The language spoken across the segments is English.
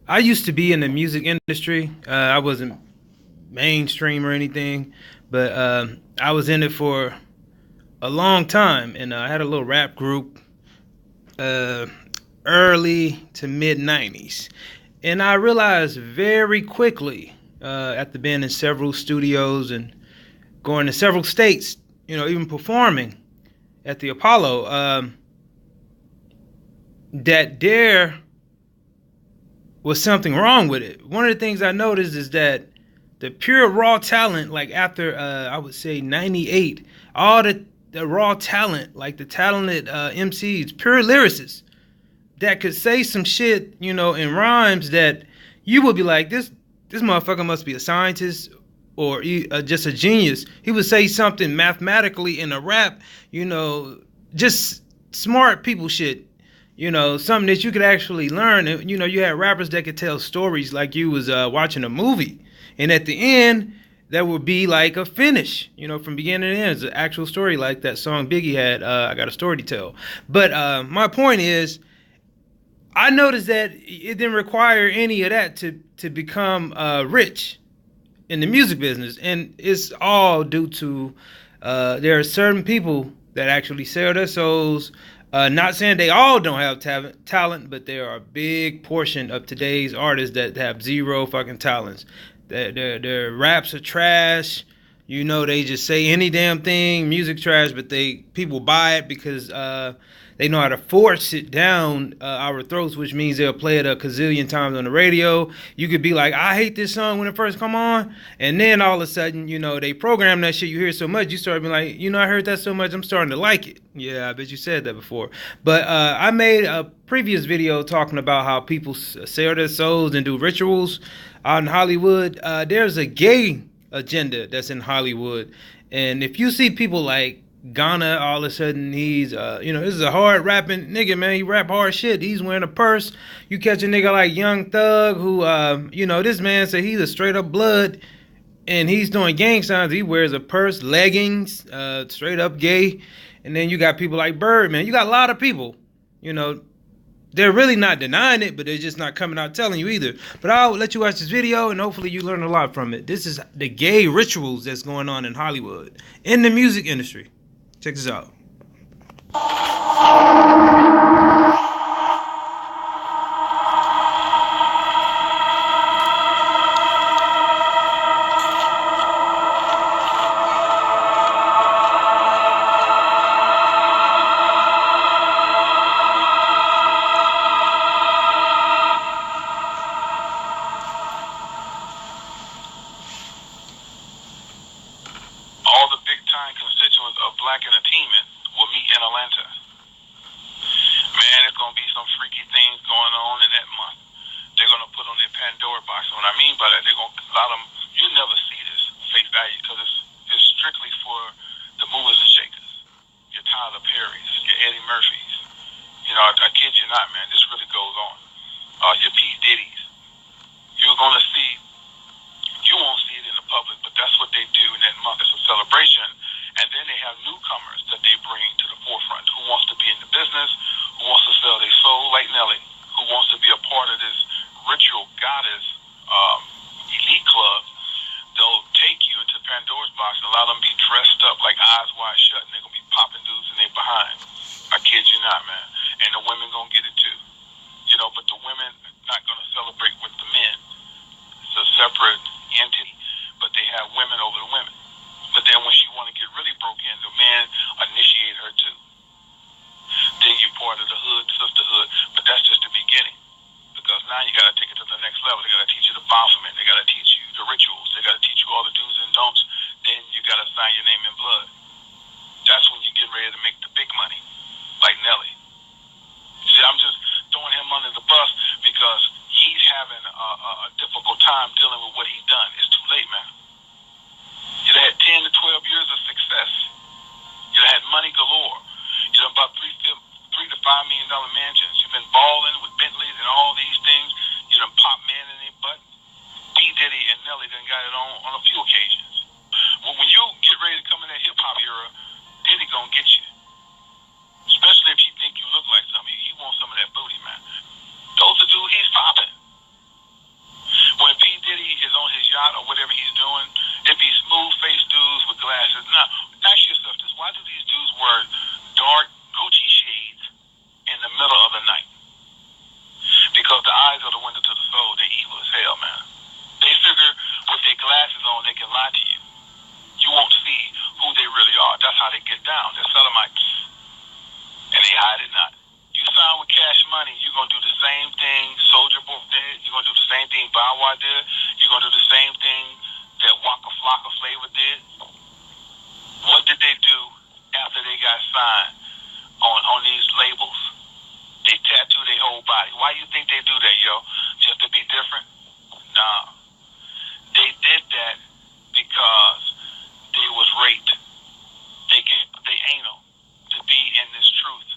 I used to be in the music industry. I wasn't mainstream or anything, but I was in it for a long time, and I had a little rap group, uh, early to mid '90s, and I realized very quickly, after being in several studios and going to several states, even performing at the Apollo, that there was something wrong with it. One of the things I noticed is that the pure raw talent, like after I would say '98, all the raw talent, like the talented MCs, pure lyricists that could say some shit, in rhymes that you would be like, this motherfucker must be a scientist or just a genius. He would say something mathematically in a rap, just smart people shit. Something that you could actually learn. And, you had rappers that could tell stories like you was watching a movie, and at the end, that would be like a finish. From beginning to end, it's an actual story like that song Biggie had. I got a story to tell. But my point is, I noticed that it didn't require any of that to become rich in the music business, and it's all due to there are certain people that actually sell their souls. Not saying they all don't have talent, but there are a big portion of today's artists that have zero fucking talents. Their raps are trash. They just say any damn thing, music trash, but people buy it because they know how to force it down our throats, which means they'll play it a gazillion times on the radio. You could be like, I hate this song when it first come on, and then all of a sudden, they program that shit. You hear it so much, you start being like, I heard that so much, I'm starting to like it. Yeah, I bet you said that before. But I made a previous video talking about how people sell their souls and do rituals out in Hollywood. There's a gay agenda that's in Hollywood, and if you see people like Ghana, all of a sudden he's this is a hard rapping nigga, man. He rap hard shit. He's wearing a purse. You catch a nigga like Young Thug who this man said he's a straight up blood and he's doing gang signs. He wears a purse, leggings, straight up gay. And then you got people like Birdman. You got a lot of people, they're really not denying it, but they're just not coming out telling you either. But I'll let you watch this video, and hopefully you learn a lot from it. This is the gay rituals that's going on in Hollywood, in the music industry. Check this out. All the big time constituents of Black Entertainment will meet in Atlanta. Man, there's going to be some freaky things going on in that month. They're going to put on their Pandora box. And what I mean by that, they're going to allow them, you never see this face value because it's strictly for the movers and shakers. Your Tyler Perry's, your Eddie Murphy's. I kid you not, man, this really goes on. Your P. Diddy's. You're going to see, you won't see it in the public, but that's what they do in that month. It's a celebration. And then they have newcomers that they bring to the forefront who wants to be in the business, who wants to sell their soul like Nelly, who wants to be a part of this ritual goddess elite club. They'll take you into Pandora's box and allow them to be dressed up like eyes wide shut, and they're going to be popping dudes in their behind. I kid you not, man. And the women going to get it too. But the women not going to celebrate with the men. It's a separate entity, but they have women over the women. But then when she want to get really broke in, the men initiate her too. Then you're part of the hood, sisterhood, but that's just the beginning. Because now you got to take it to the next level. They got to teach you the Baphomet. They got to teach you the rituals. They got to teach you all the do's and don'ts. Then you got to sign your name in blood. That's when you get ready to make the big money, like Nelly. See, I'm just throwing him under the bus because he's having a difficult time dealing with what he's done. It's too late, man. You had 10 to 12 years of success. You had money galore. You done about $3 to $5 million mansions. You've been balling with Bentleys and all these things. You done pop man in their butt. P. Diddy and Nelly done got it on a few occasions. When you get ready to come in that hip hop era, Diddy gonna get you. Especially if you think you look like something. He wants some of that booty, man. Those are dudes he's popping. same thing Soulja Boy did. You're gonna do the same thing Bow Wow did. You're gonna do the same thing that Waka Flocka Flavor did. What did they do after they got signed on these labels? They tattoo their whole body. Why you think they do that, yo? Just to be different? Nah. They did that because they was raped. They anal to be in this truth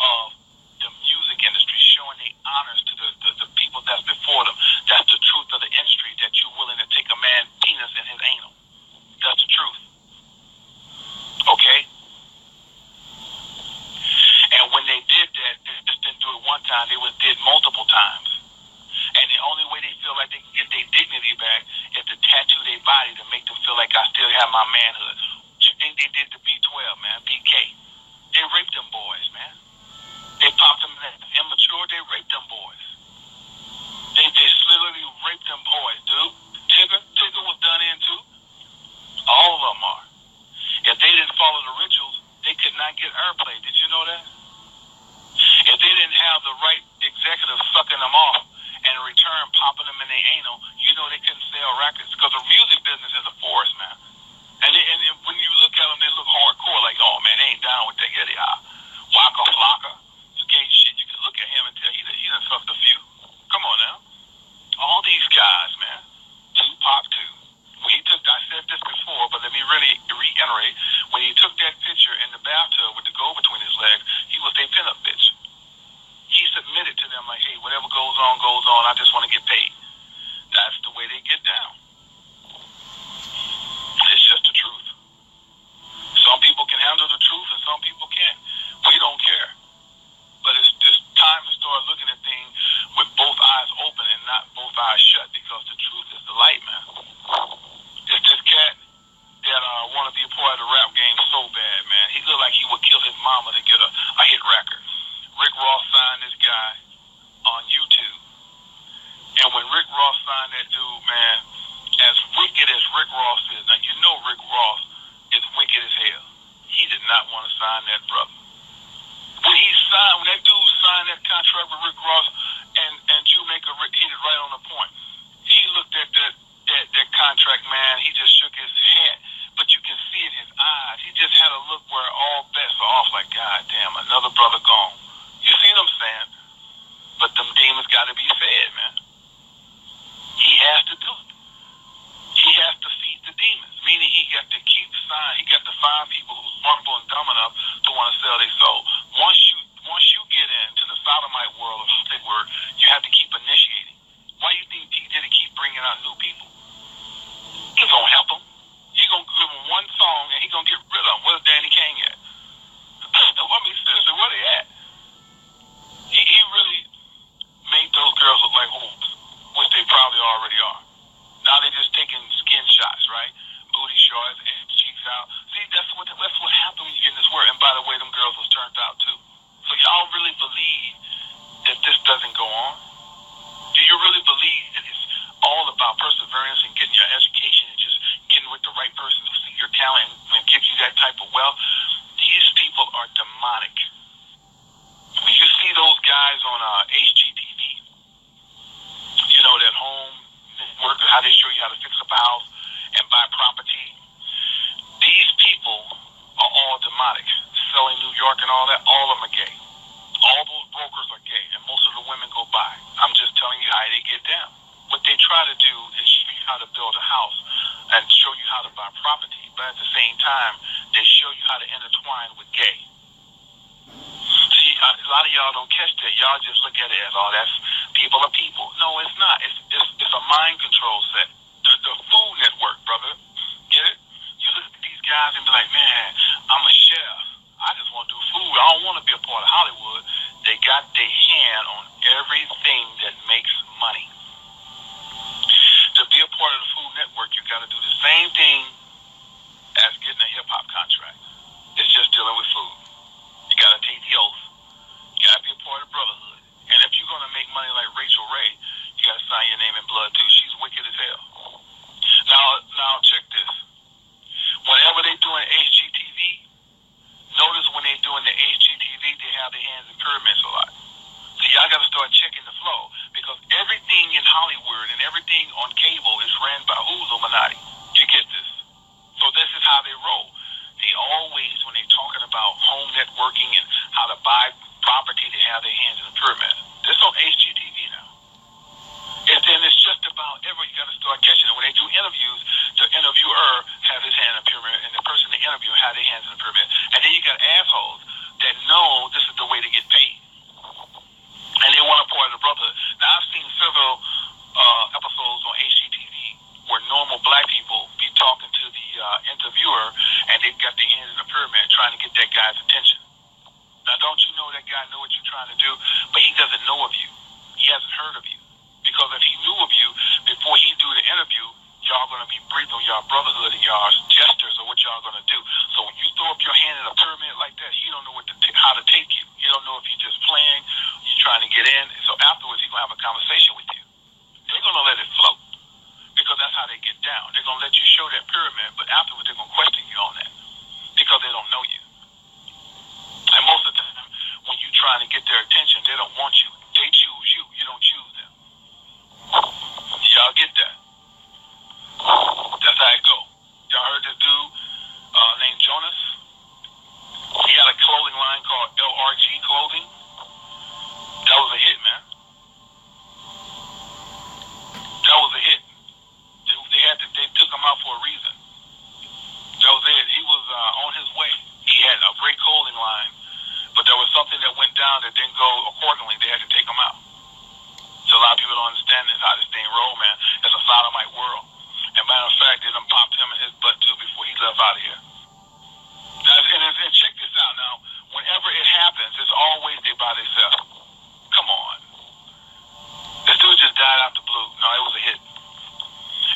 of the music industry, showing their honors to the people that's before them. That's the truth of the industry, that you're willing to take a man's penis in his anal. That's the truth. Okay? And when they did that, they just didn't do it one time, they did multiple times. And the only way they feel like they can get their dignity back is to tattoo their body to make them feel like I still have my manhood. What you think they did to B12, man? BK. They raped them boys, man. They popped them immature, they raped them boys. They literally raped them boys, dude. Tigger was done in too. All of them are. If they didn't follow the rituals, they could not get airplay. Did you know that? If they didn't have the right executives sucking them off and in return popping them in their anal, you know they couldn't sell records. Because the music business is a force, man. And when you look at them, they look hardcore, like, oh man, they ain't down with that. Yeah, they are. Waka Flocka. Okay, shit, you can look at him and tell he done sucked a few. Come on now. All these guys, man. Tupac too. When he took, I said this before, but let me really reiterate. When he took that picture in the bathtub with the gold between his legs, he was their pinup bitch. He submitted to them like, hey, whatever goes on, goes on. I just want to get paid. That's the way they get down. It's just the truth. Some people can handle the truth and some people can't. We don't care. But it's time to start looking at things with both eyes open and not both eyes shut, because the truth is the light, man. It's this cat that want to be a part of the rap game so bad, man. He looked like he would kill his mama to get a hit record. Rick Ross signed this guy on YouTube. And when Rick Ross signed that dude, man, as wicked as Rick Ross is, now you know Rick Ross is wicked as hell. He did not want to sign that brother. When that dude signed that contract with Rick Ross and Shoemaker Rick hit it right on the point. He looked at that contract, man, he just shook his head. But you can see in his eyes, he just had a look where all bets are off, like, God damn, another brother gone. You see what I'm saying? But them demons got to be fed, man. He has to do it. He has to feed the demons, meaning he got to keep signing. He got to find people who's vulnerable and dumb enough to want to sell their soul. Once you get into the sodomite world of stick word, you have to keep initiating. Why you think P. Diddy keep bringing out new people? He's gonna help them. He's gonna give them one song and he's gonna get rid of them. Where's Danny Kane at? I mean, seriously, where they at? He really made those girls look like whores, which they probably already are. Now they're just taking skin shots, right? Booty shots and cheeks out. See, that's what happens when you get in this world. And by the way, them girls was turned out too. So y'all really believe that this doesn't go on? Do you really believe that it's all about perseverance and getting your education and just getting with the right person who see your talent and give you that type of wealth? These people are demonic. When you see those guys on HGTV, you know, that home work, how they show you how to fix up a house and buy property. These people are all demonic. Selling New York and all that, all of them are gay. All those brokers are gay, and most of the women go by. I'm just telling you how they get down. What they try to do is show you how to build a house and show you how to buy property, but at the same time, they show you how to intertwine with gay. See, a lot of y'all don't catch that. Y'all just look at it as, oh, that's people are people. No, it's not. It's a mind control set. The Food Network, brother. Get it? You look at these guys and be like, man, I'm a chef. I just want to do food. I don't want to be a part of Hollywood. They got their hand on everything that makes money. To be a part of the Food Network, you got to do the same thing as getting a hip-hop contract. It's just dealing with food. You got to take the oath. You got to be a part of Brotherhood. And if you're going to make money like Rachel Ray, you got to sign your name in blood, too. She's wicked as hell. Now check this. Whenever they doing HGTV, notice when they doing the HGTV, they have their hands in pyramids a lot. So y'all got to start checking the on cable is ran by who? Illuminati. You get this? So this is how they roll. They always, when they're talking about home networking and how to buy property, to have their hands in the pyramid. This on HGTV now. And then it's just about you got to start catching it. When they do interviews, the interviewer have his hand in the pyramid, and the person they interview have their hands in the pyramid. And then you got assholes that know this is the way to get paid, and they want to part of the brotherhood. Now I've seen several episodes on HGTV where normal black people be talking to the interviewer, and they've got their hands in the pyramid trying to get that guy's attention. Now, don't you know that guy know what you're trying to do, but he doesn't know of you. He hasn't heard of you. Because if he knew of you before he do the interview, y'all going to be briefed on y'all brotherhood and y'all gestures of what y'all going to do. So when you throw up your hand in a pyramid like that, he don't know how to take you. He don't know if you're just playing, you're trying to get in. So afterwards, he's going to have a conversation with you. They're going to let it float because that's how they get down. They're going to let you show that pyramid, but afterwards, they're going to question you on that because they don't know you. And most of the time, when you're trying to get their attention, they don't want you. They choose you. You don't choose them. Y'all get that? That's how it go. Y'all heard this dude named Jonas? He had a clothing line called LRG Clothing. That was a hit, man. That was a hit. They took him out for a reason. That was it. He was on his way. He had a great clothing line, but there was something that went down that didn't go accordingly. They had to take him out. So a lot of people don't understand this, how this thing roll, man. It's a sodomite world. And matter of fact, they done popped him in his butt too before he left out of here. Now, and check this out now. Whenever it happens, it's always they by themselves. Come on. This dude just died out the blue. No, it was a hit.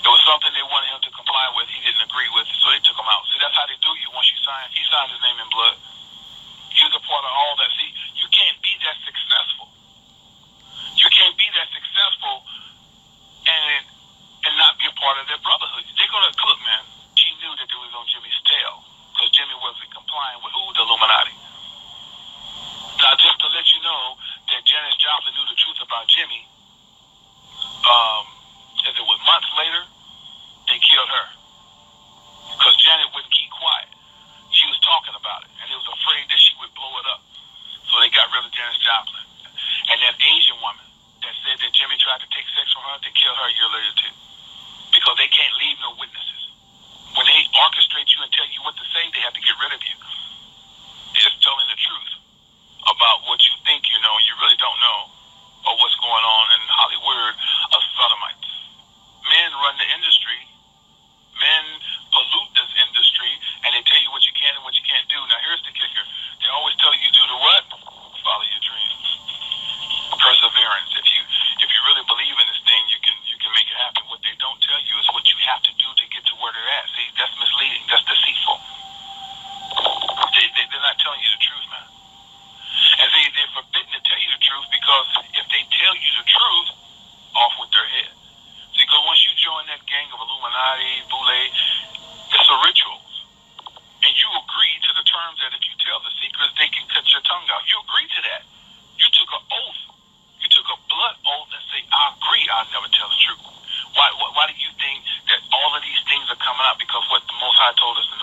It was something they wanted him to comply with. He didn't agree with it, so they took him out. See, that's how they do you once you sign. He signed his name in blood. He was a part of all that. See, you can't be that successful. You can't be that successful and not be a part of their brotherhood. They're going to look, man. She knew that they was on Jimmy's tail because Jimmy wasn't complying with who? The Illuminati. Now, just to let you know that Janis Joplin knew the truth about Jimmy, as it was months later, they killed her because Janet wouldn't keep quiet. She was talking about it, and they was afraid that she would blow it up. So they got rid of Janis Joplin. And that Asian woman that said that Jimmy tried to take sex from her, they killed her a year later too. Because they can't leave no witnesses. When they orchestrate you and tell you what to say, they have to get rid of you. It's telling the truth about what you think you know and you really don't know, or what's going on in Hollywood of sodomites. Men run the industry. Men pollute this industry, and they tell you what you can and what you can't do. Now, here's the kicker. They always tell you do the what? Follow your dreams. Perseverance. If you really believe in this thing, you can make it happen. What they don't tell you is what you have to do to get to where they're at. See, that's misleading. That's deceitful. They're not telling you the truth, man. And see, they're forbidden to tell you the truth because if they tell you the truth, off with their head. See, because once you join that gang of Illuminati, Boule, it's a ritual. And you agree to the terms that if you tell the secrets, they can cut your tongue out. You agree to that. You took an oath. You took a blood oath and say, I agree, I'll never tell the truth. Why do you think that all of these things are coming out? Because what the Most High told us in